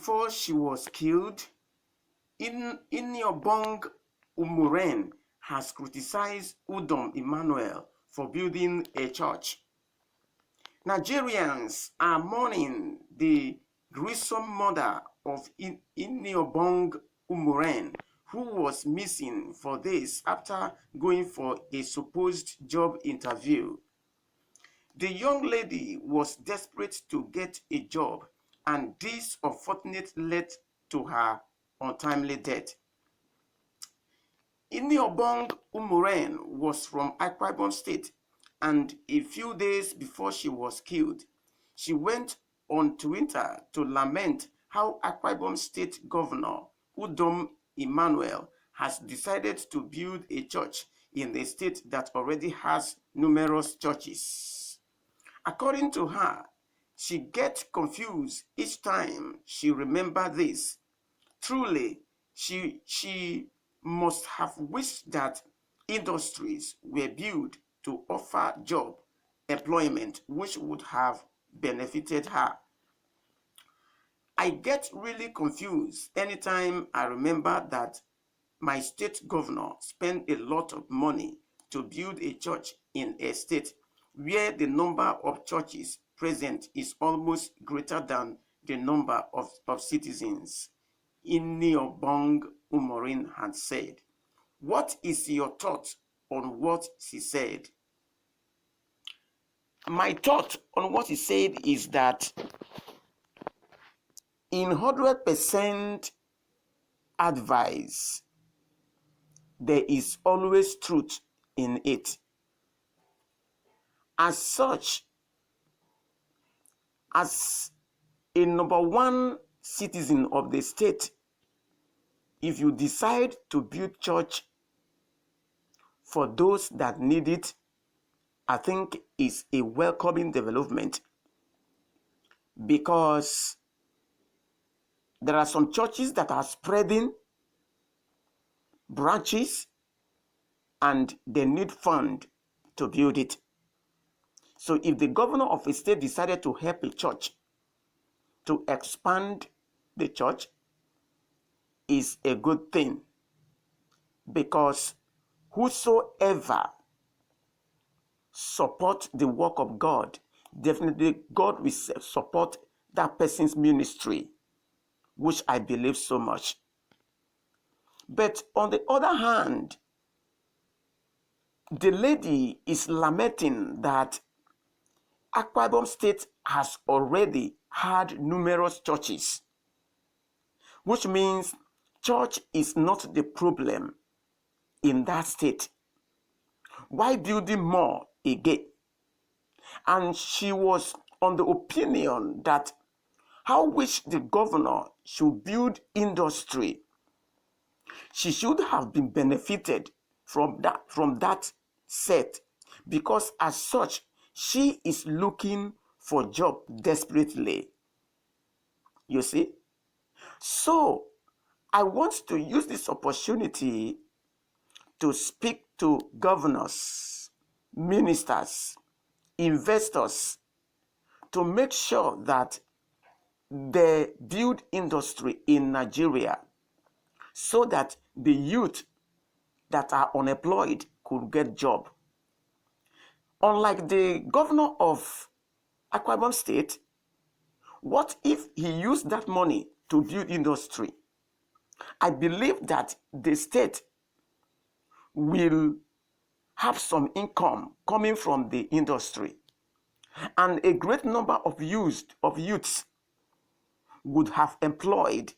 before she was killed, Iniobong Umoren has criticized Udom Emmanuel for building a church. Nigerians are mourning the gruesome murder of Iniobong Umoren, who was missing for days after going for a supposed job interview. The young lady was desperate to get a job, and this unfortunately led to her untimely death. Iniobong Umoren was from Akwa Ibom State, and a few days before she was killed, she went on Twitter to lament how Akwa Ibom State Governor Udom Emmanuel has decided to build a church in the state that already has numerous churches. According to her, she gets confused each time she remembers this. Truly, she must have wished that industries were built to offer job employment, which would have benefited her. I get really confused anytime I remember that my state governor spent a lot of money to build a church in a state where the number of churches present is almost greater than the number of citizens. Iniobong Umoren had said. What is your thought on what she said? My thought on what he said is that in 100% advice, there is always truth in it. As such, as a number one citizen of the state, if you decide to build church for those that need it, I think it's a welcoming development, because there are some churches that are spreading branches and they need fund to build it. So if the governor of a state decided to help a church to expand the church, is a good thing, because whosoever support the work of God, definitely God will support that person's ministry, which I believe so much. But on the other hand, the lady is lamenting that Akwa Ibom State has already had numerous churches, which means church is not the problem in that state. Why building more again? And she was on the opinion that how wish the governor should build industry. She should have been benefited from that set, because as such, she is looking for job desperately. You see? So I want to use this opportunity to speak to governors, ministers, investors, to make sure that they build industry in Nigeria so that the youth that are unemployed could get job. Unlike the governor of Akwa Ibom State, what if he used that money to build industry? I believe that the state will have some income coming from the industry, and a great number of youths would have employed.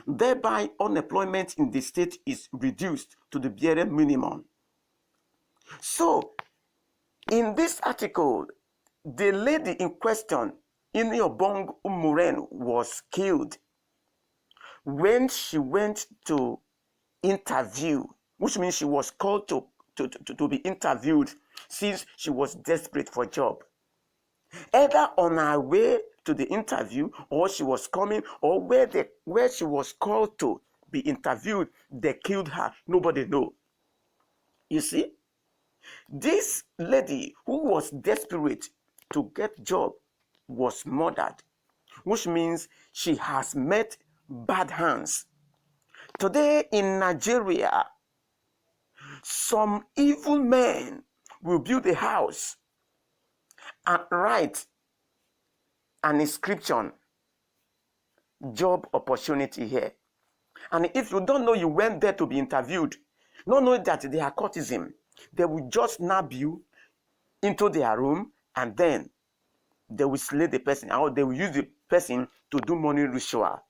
Thereby, unemployment in the state is reduced to the bare minimum. So, in this article, the lady in question, Iniobong Umoren, was killed when she went to interview, which means she was called to be interviewed since she was desperate for a job. Either on her way to the interview, or she was coming, or where she was called to be interviewed, they killed her. Nobody knows. You see, this lady who was desperate to get job was murdered. which means she has met bad hands. Today in Nigeria, some evil men will build a house and write an inscription, job opportunity here. And if you don't know you went there to be interviewed, not knowing that they are courtesan, they will just nab you into their room and then they will slay the person, or they will use the person to do money ritual.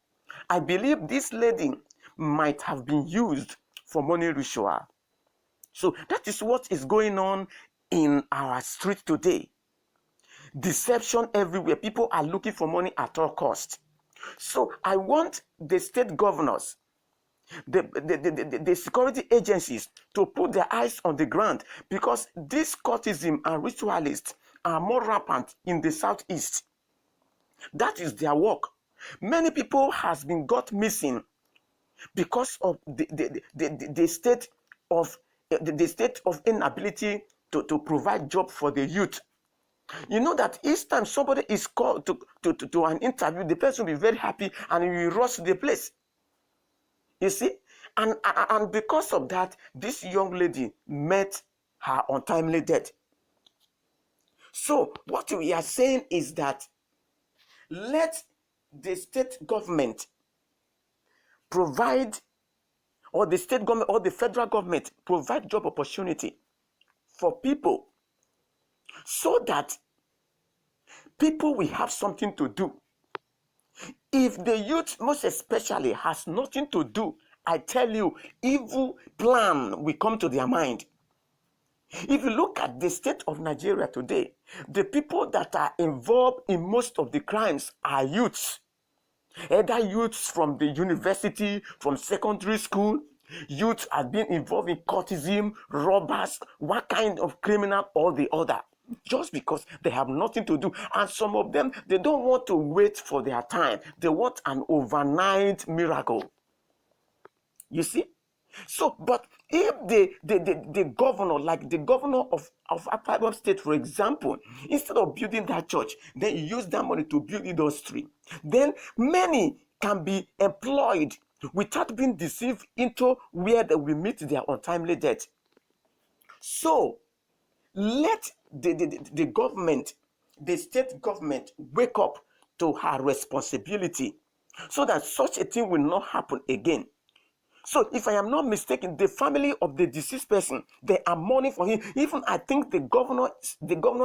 I believe this lady might have been used for money ritual. So that is what is going on in our street today. Deception everywhere. People are looking for money at all costs. So I want the state governors, the security agencies to put their eyes on the ground, because these courtesan and ritualists are more rampant in the southeast. That is their work. Many people has been got missing because of the state of inability to provide job for the youth. You know that each time somebody is called to an interview, the person will be very happy and he will rush to the place. You see? And because of that, this young lady met her untimely death. So what we are saying is that let the state government provide, or the state government or the federal government provide job opportunity for people, so that people will have something to do. If the youth, most especially, has nothing to do, I tell you, evil plan will come to their mind. If you look at the state of Nigeria today, the people that are involved in most of the crimes are youths. Either youths from the university, from secondary school, youths have been involved in courtesan, robbers, one kind of criminal or the other, just because they have nothing to do. And some of them, they don't want to wait for their time. They want an overnight miracle. You see? So, but if the governor, like the governor of Akwa Ibom State, for example, instead of building that church, then you use that money to build industry, then many can be employed without being deceived into where they will meet their untimely death. So, let the government, the state government, wake up to her responsibility so that such a thing will not happen again. So if I am not mistaken, the family of the deceased person, they are mourning for him. Even I think the governor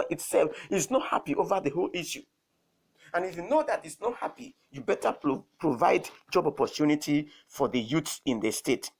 itself is not happy over the whole issue. And if you know that it's not happy, you better provide job opportunity for the youths in the state.